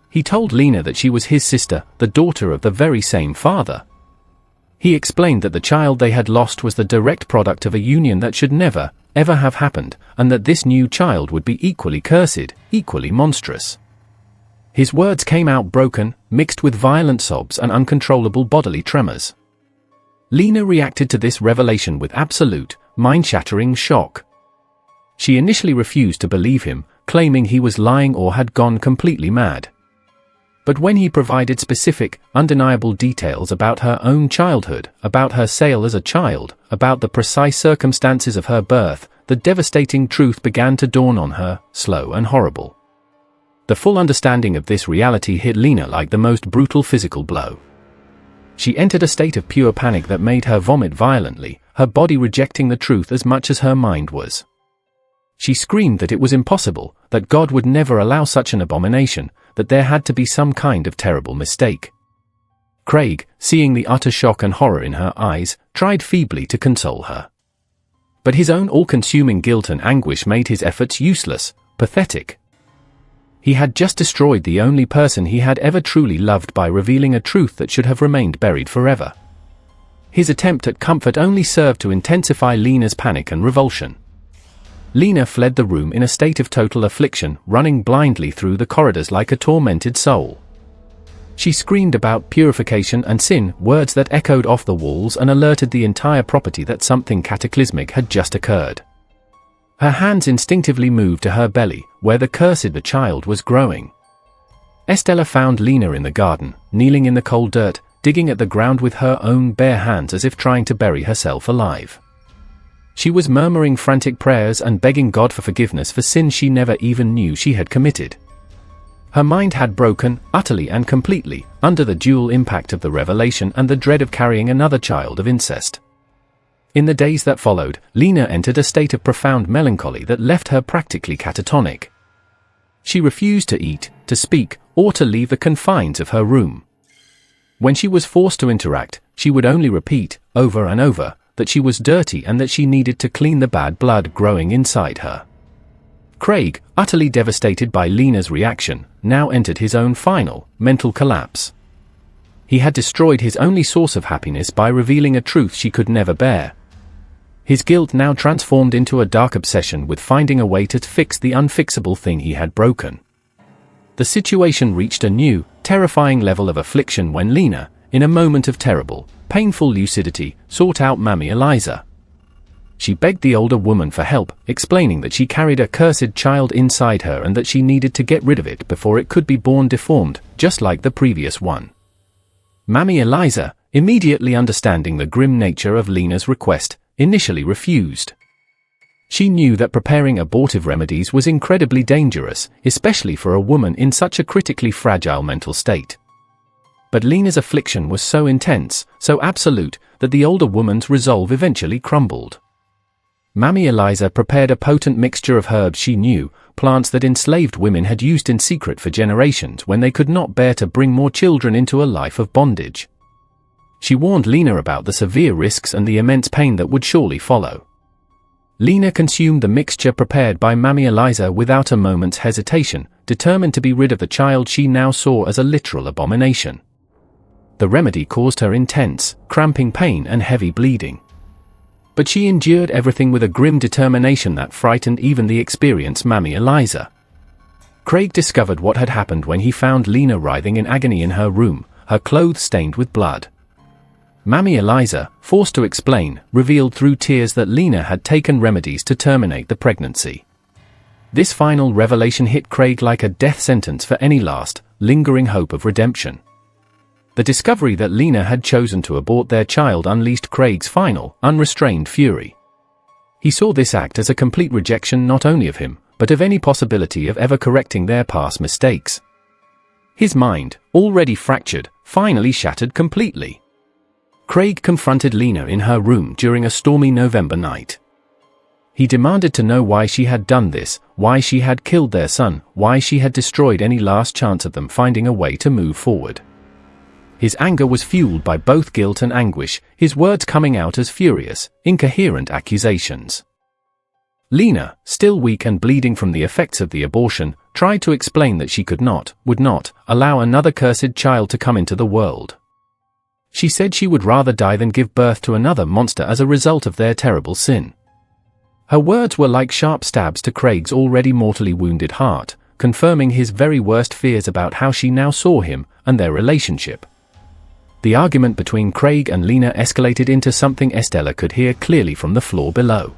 He told Lena that she was his sister, the daughter of the very same father. He explained that the child they had lost was the direct product of a union that should never, ever have happened, and that this new child would be equally cursed, equally monstrous. His words came out broken, mixed with violent sobs and uncontrollable bodily tremors. Lena reacted to this revelation with absolute, mind-shattering shock. She initially refused to believe him, claiming he was lying or had gone completely mad. But when he provided specific, undeniable details about her own childhood, about her sale as a child, about the precise circumstances of her birth, the devastating truth began to dawn on her, slow and horrible. The full understanding of this reality hit Lena like the most brutal physical blow. She entered a state of pure panic that made her vomit violently, her body rejecting the truth as much as her mind was. She screamed that it was impossible, that God would never allow such an abomination, that there had to be some kind of terrible mistake. Craig, seeing the utter shock and horror in her eyes, tried feebly to console her. But his own all-consuming guilt and anguish made his efforts useless, pathetic. He had just destroyed the only person he had ever truly loved by revealing a truth that should have remained buried forever. His attempt at comfort only served to intensify Lena's panic and revulsion. Lena fled the room in a state of total affliction, running blindly through the corridors like a tormented soul. She screamed about purification and sin, words that echoed off the walls and alerted the entire property that something cataclysmic had just occurred. Her hands instinctively moved to her belly, where the cursed child was growing. Estella found Lena in the garden, kneeling in the cold dirt, digging at the ground with her own bare hands as if trying to bury herself alive. She was murmuring frantic prayers and begging God for forgiveness for sins she never even knew she had committed. Her mind had broken, utterly and completely, under the dual impact of the revelation and the dread of carrying another child of incest. In the days that followed, Lena entered a state of profound melancholy that left her practically catatonic. She refused to eat, to speak, or to leave the confines of her room. When she was forced to interact, she would only repeat, over and over, that she was dirty and that she needed to clean the bad blood growing inside her. Craig, utterly devastated by Lena's reaction, now entered his own final, mental collapse. He had destroyed his only source of happiness by revealing a truth she could never bear. His guilt now transformed into a dark obsession with finding a way to fix the unfixable thing he had broken. The situation reached a new, terrifying level of affliction when Lena, in a moment of terrible, painful lucidity, sought out Mammy Eliza. She begged the older woman for help, explaining that she carried a cursed child inside her and that she needed to get rid of it before it could be born deformed, just like the previous one. Mammy Eliza, immediately understanding the grim nature of Lena's request, initially refused. She knew that preparing abortive remedies was incredibly dangerous, especially for a woman in such a critically fragile mental state. But Lena's affliction was so intense, so absolute, that the older woman's resolve eventually crumbled. Mammy Eliza prepared a potent mixture of herbs she knew, plants that enslaved women had used in secret for generations when they could not bear to bring more children into a life of bondage. She warned Lena about the severe risks and the immense pain that would surely follow. Lena consumed the mixture prepared by Mammy Eliza without a moment's hesitation, determined to be rid of the child she now saw as a literal abomination. The remedy caused her intense, cramping pain and heavy bleeding. But she endured everything with a grim determination that frightened even the experienced Mammy Eliza. Craig discovered what had happened when he found Lena writhing in agony in her room, her clothes stained with blood. Mammy Eliza, forced to explain, revealed through tears that Lena had taken remedies to terminate the pregnancy. This final revelation hit Craig like a death sentence for any last, lingering hope of redemption. The discovery that Lena had chosen to abort their child unleashed Craig's final, unrestrained fury. He saw this act as a complete rejection not only of him, but of any possibility of ever correcting their past mistakes. His mind, already fractured, finally shattered completely. Craig confronted Lena in her room during a stormy November night. He demanded to know why she had done this, why she had killed their son, why she had destroyed any last chance of them finding a way to move forward. His anger was fueled by both guilt and anguish, his words coming out as furious, incoherent accusations. Lena, still weak and bleeding from the effects of the abortion, tried to explain that she would not, allow another cursed child to come into the world. She said she would rather die than give birth to another monster as a result of their terrible sin. Her words were like sharp stabs to Craig's already mortally wounded heart, confirming his very worst fears about how she now saw him and their relationship. The argument between Craig and Lena escalated into something Estella could hear clearly from the floor below.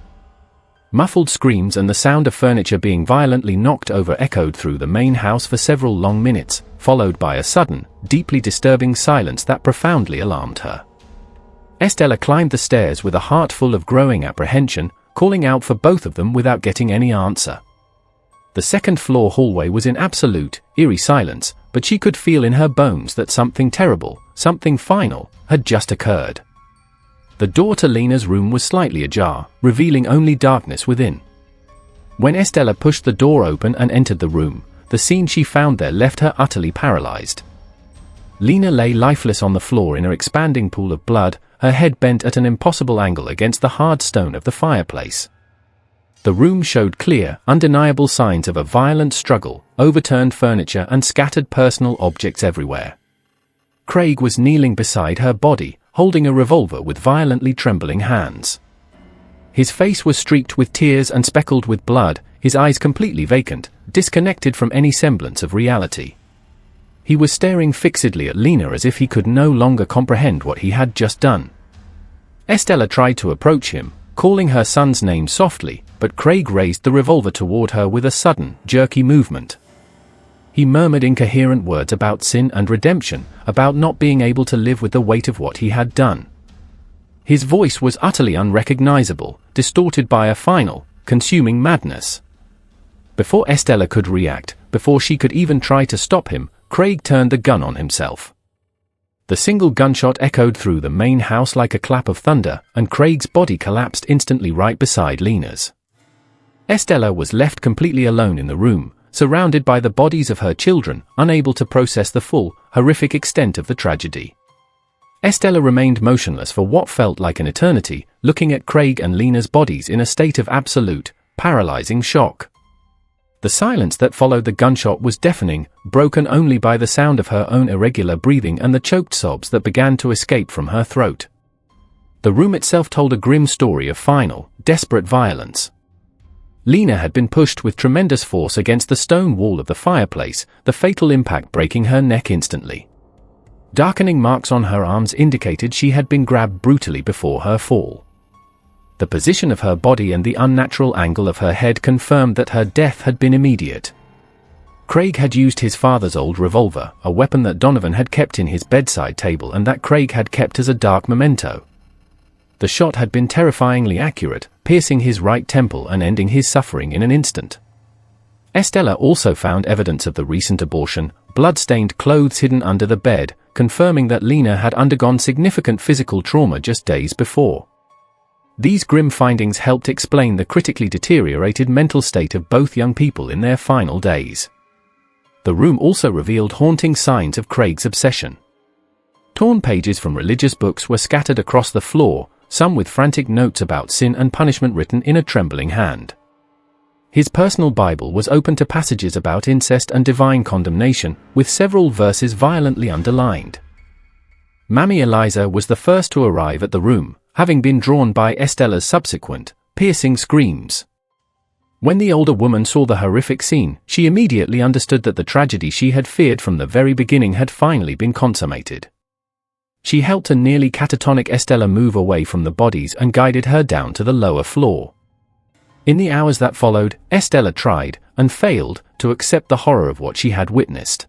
Muffled screams and the sound of furniture being violently knocked over echoed through the main house for several long minutes, followed by a sudden, deeply disturbing silence that profoundly alarmed her. Estella climbed the stairs with a heart full of growing apprehension, calling out for both of them without getting any answer. The second-floor hallway was in absolute, eerie silence, but she could feel in her bones that something terrible, something final, had just occurred. The door to Lena's room was slightly ajar, revealing only darkness within. When Estella pushed the door open and entered the room, the scene she found there left her utterly paralyzed. Lena lay lifeless on the floor in her expanding pool of blood, her head bent at an impossible angle against the hard stone of the fireplace. The room showed clear, undeniable signs of a violent struggle, overturned furniture and scattered personal objects everywhere. Craig was kneeling beside her body, holding a revolver with violently trembling hands. His face was streaked with tears and speckled with blood, his eyes completely vacant, disconnected from any semblance of reality. He was staring fixedly at Lena as if he could no longer comprehend what he had just done. Estella tried to approach him, calling her son's name softly, but Craig raised the revolver toward her with a sudden, jerky movement. He murmured incoherent words about sin and redemption, about not being able to live with the weight of what he had done. His voice was utterly unrecognizable, distorted by a final, consuming madness. Before Estella could react, before she could even try to stop him, Craig turned the gun on himself. The single gunshot echoed through the main house like a clap of thunder, and Craig's body collapsed instantly right beside Lena's. Estella was left completely alone in the room, surrounded by the bodies of her children, unable to process the full, horrific extent of the tragedy. Estella remained motionless for what felt like an eternity, looking at Craig and Lena's bodies in a state of absolute, paralyzing shock. The silence that followed the gunshot was deafening, broken only by the sound of her own irregular breathing and the choked sobs that began to escape from her throat. The room itself told a grim story of final, desperate violence. Lena had been pushed with tremendous force against the stone wall of the fireplace, the fatal impact breaking her neck instantly. Darkening marks on her arms indicated she had been grabbed brutally before her fall. The position of her body and the unnatural angle of her head confirmed that her death had been immediate. Craig had used his father's old revolver, a weapon that Donovan had kept in his bedside table and that Craig had kept as a dark memento. The shot had been terrifyingly accurate, piercing his right temple and ending his suffering in an instant. Estella also found evidence of the recent abortion, blood-stained clothes hidden under the bed, confirming that Lena had undergone significant physical trauma just days before. These grim findings helped explain the critically deteriorated mental state of both young people in their final days. The room also revealed haunting signs of Craig's obsession. Torn pages from religious books were scattered across the floor, some with frantic notes about sin and punishment written in a trembling hand. His personal Bible was open to passages about incest and divine condemnation, with several verses violently underlined. Mammy Eliza was the first to arrive at the room, having been drawn by Estella's subsequent, piercing screams. When the older woman saw the horrific scene, she immediately understood that the tragedy she had feared from the very beginning had finally been consummated. She helped a nearly catatonic Estella move away from the bodies and guided her down to the lower floor. In the hours that followed, Estella tried, and failed, to accept the horror of what she had witnessed.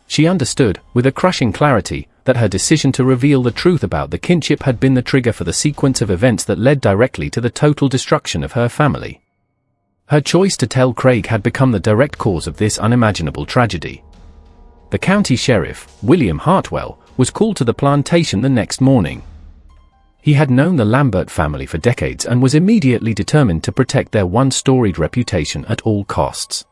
She understood, with a crushing clarity, that her decision to reveal the truth about the kinship had been the trigger for the sequence of events that led directly to the total destruction of her family. Her choice to tell Craig had become the direct cause of this unimaginable tragedy. The county sheriff, William Hartwell, was called to the plantation the next morning. He had known the Lambert family for decades and was immediately determined to protect their once-storied reputation at all costs.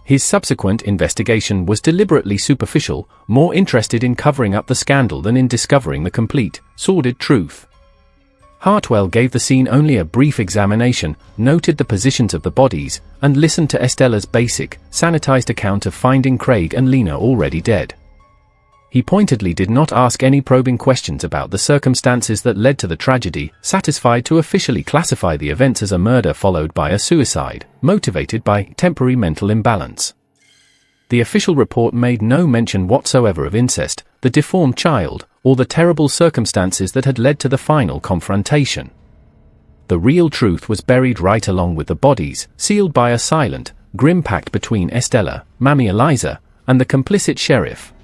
His subsequent investigation was deliberately superficial, more interested in covering up the scandal than in discovering the complete, sordid truth. Hartwell gave the scene only a brief examination, noted the positions of the bodies, and listened to Estella's basic, sanitized account of finding Craig and Lena already dead. He pointedly did not ask any probing questions about the circumstances that led to the tragedy, satisfied to officially classify the events as a murder followed by a suicide, motivated by temporary mental imbalance. The official report made no mention whatsoever of incest, the deformed child, or the terrible circumstances that had led to the final confrontation. The real truth was buried right along with the bodies, sealed by a silent, grim pact between Estella, Mammy Eliza, and the complicit sheriff.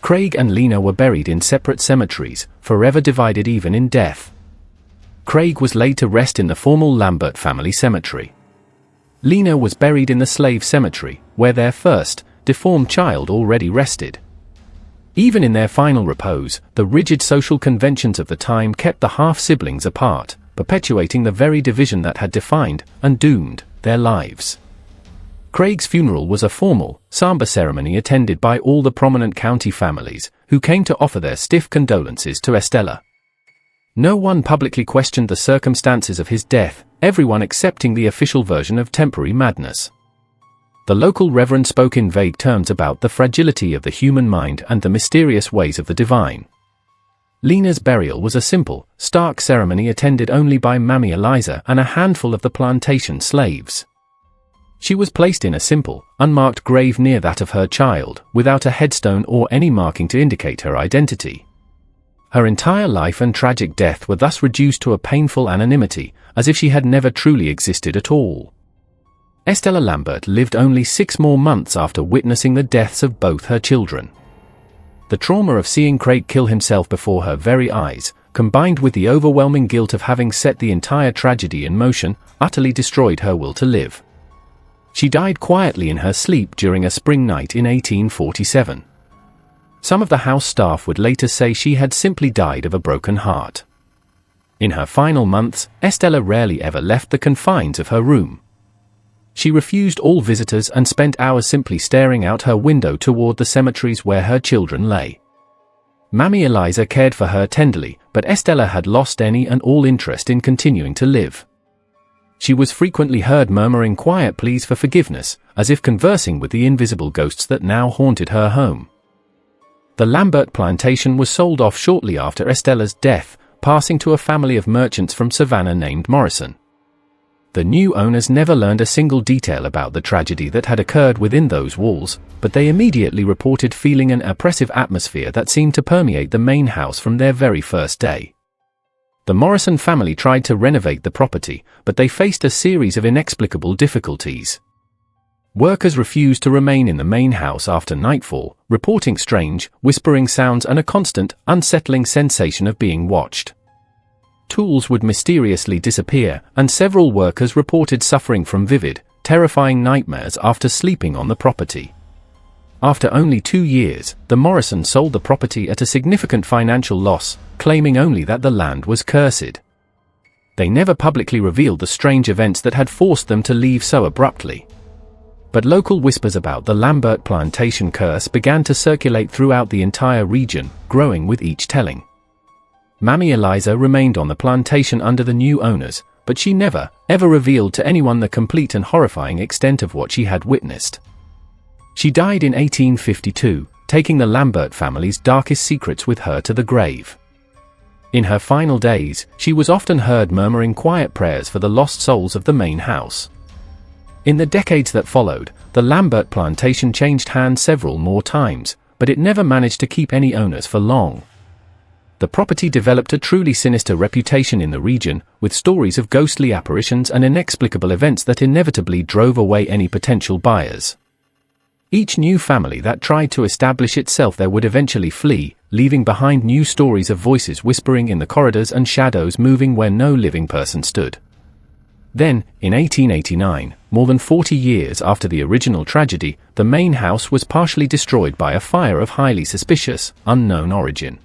Craig and Lena were buried in separate cemeteries, forever divided even in death. Craig was laid to rest in the formal Lambert family cemetery. Lena was buried in the slave cemetery, where their first, deformed child already rested. Even in their final repose, the rigid social conventions of the time kept the half-siblings apart, perpetuating the very division that had defined, and doomed, their lives. Craig's funeral was a formal, somber ceremony attended by all the prominent county families, who came to offer their stiff condolences to Estella. No one publicly questioned the circumstances of his death, everyone accepting the official version of temporary madness. The local reverend spoke in vague terms about the fragility of the human mind and the mysterious ways of the divine. Lena's burial was a simple, stark ceremony attended only by Mammy Eliza and a handful of the plantation slaves. She was placed in a simple, unmarked grave near that of her child, without a headstone or any marking to indicate her identity. Her entire life and tragic death were thus reduced to a painful anonymity, as if she had never truly existed at all. Estella Lambert lived only 6 more months after witnessing the deaths of both her children. The trauma of seeing Craig kill himself before her very eyes, combined with the overwhelming guilt of having set the entire tragedy in motion, utterly destroyed her will to live. She died quietly in her sleep during a spring night in 1847. Some of the house staff would later say she had simply died of a broken heart. In her final months, Estella rarely ever left the confines of her room. She refused all visitors and spent hours simply staring out her window toward the cemeteries where her children lay. Mammy Eliza cared for her tenderly, but Estella had lost any and all interest in continuing to live. She was frequently heard murmuring quiet pleas for forgiveness, as if conversing with the invisible ghosts that now haunted her home. The Lambert plantation was sold off shortly after Estella's death, passing to a family of merchants from Savannah named Morrison. The new owners never learned a single detail about the tragedy that had occurred within those walls, but they immediately reported feeling an oppressive atmosphere that seemed to permeate the main house from their very first day. The Morrison family tried to renovate the property, but they faced a series of inexplicable difficulties. Workers refused to remain in the main house after nightfall, reporting strange, whispering sounds and a constant, unsettling sensation of being watched. Tools would mysteriously disappear, and several workers reported suffering from vivid, terrifying nightmares after sleeping on the property. After only 2 years, the Morrisons sold the property at a significant financial loss, claiming only that the land was cursed. They never publicly revealed the strange events that had forced them to leave so abruptly. But local whispers about the Lambert plantation curse began to circulate throughout the entire region, growing with each telling. Mammy Eliza remained on the plantation under the new owners, but she never, ever revealed to anyone the complete and horrifying extent of what she had witnessed. She died in 1852, taking the Lambert family's darkest secrets with her to the grave. In her final days, she was often heard murmuring quiet prayers for the lost souls of the main house. In the decades that followed, the Lambert plantation changed hands several more times, but it never managed to keep any owners for long. The property developed a truly sinister reputation in the region, with stories of ghostly apparitions and inexplicable events that inevitably drove away any potential buyers. Each new family that tried to establish itself there would eventually flee, leaving behind new stories of voices whispering in the corridors and shadows moving where no living person stood. Then, in 1889, more than 40 years after the original tragedy, the main house was partially destroyed by a fire of highly suspicious, unknown origin.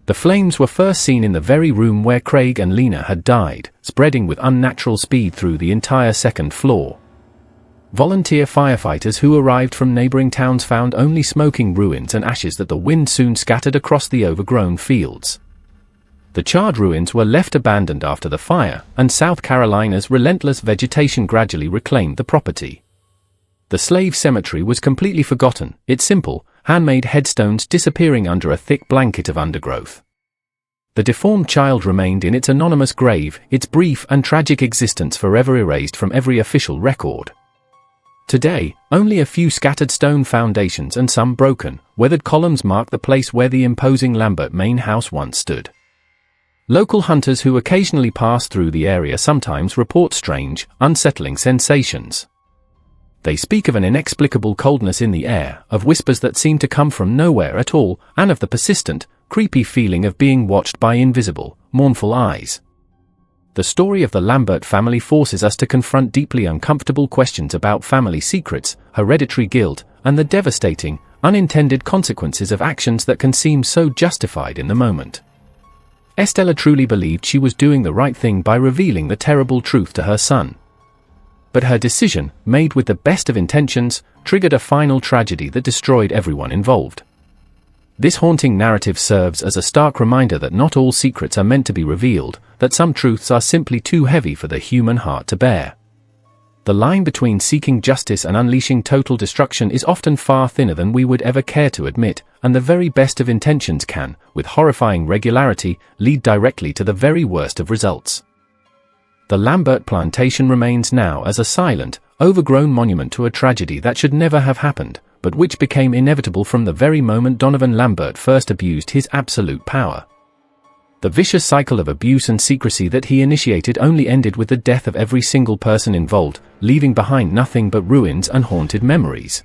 The flames were first seen in the very room where Craig and Lena had died, spreading with unnatural speed through the entire second floor. Volunteer firefighters who arrived from neighboring towns found only smoking ruins and ashes that the wind soon scattered across the overgrown fields. The charred ruins were left abandoned after the fire, and South Carolina's relentless vegetation gradually reclaimed the property. The slave cemetery was completely forgotten, its simple, handmade headstones disappearing under a thick blanket of undergrowth. The deformed child remained in its anonymous grave, its brief and tragic existence forever erased from every official record. Today, only a few scattered stone foundations and some broken, weathered columns mark the place where the imposing Lambert main house once stood. Local hunters who occasionally pass through the area sometimes report strange, unsettling sensations. They speak of an inexplicable coldness in the air, of whispers that seem to come from nowhere at all, and of the persistent, creepy feeling of being watched by invisible, mournful eyes. The story of the Lambert family forces us to confront deeply uncomfortable questions about family secrets, hereditary guilt, and the devastating, unintended consequences of actions that can seem so justified in the moment. Estella truly believed she was doing the right thing by revealing the terrible truth to her son. But her decision, made with the best of intentions, triggered a final tragedy that destroyed everyone involved. This haunting narrative serves as a stark reminder that not all secrets are meant to be revealed, that some truths are simply too heavy for the human heart to bear. The line between seeking justice and unleashing total destruction is often far thinner than we would ever care to admit, and the very best of intentions can, with horrifying regularity, lead directly to the very worst of results. The Lambert plantation remains now as a silent, overgrown monument to a tragedy that should never have happened, but which became inevitable from the very moment Donovan Lambert first abused his absolute power. The vicious cycle of abuse and secrecy that he initiated only ended with the death of every single person involved, leaving behind nothing but ruins and haunted memories.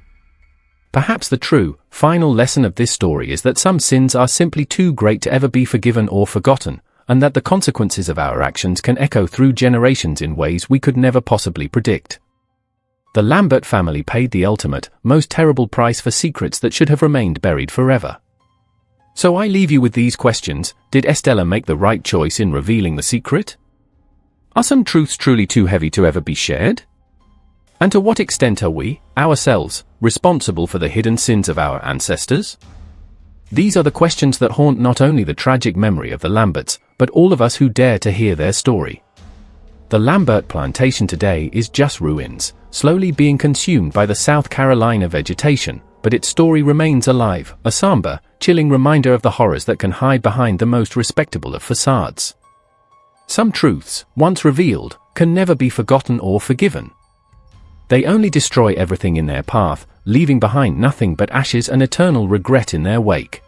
Perhaps the true, final lesson of this story is that some sins are simply too great to ever be forgiven or forgotten, and that the consequences of our actions can echo through generations in ways we could never possibly predict. The Lambert family paid the ultimate, most terrible price for secrets that should have remained buried forever. So I leave you with these questions. Did Estella make the right choice in revealing the secret? Are some truths truly too heavy to ever be shared? And to what extent are we, ourselves, responsible for the hidden sins of our ancestors? These are the questions that haunt not only the tragic memory of the Lamberts, but all of us who dare to hear their story. The Lambert plantation today is just ruins, slowly being consumed by the South Carolina vegetation, but its story remains alive, a somber, chilling reminder of the horrors that can hide behind the most respectable of facades. Some truths, once revealed, can never be forgotten or forgiven. They only destroy everything in their path, leaving behind nothing but ashes and eternal regret in their wake.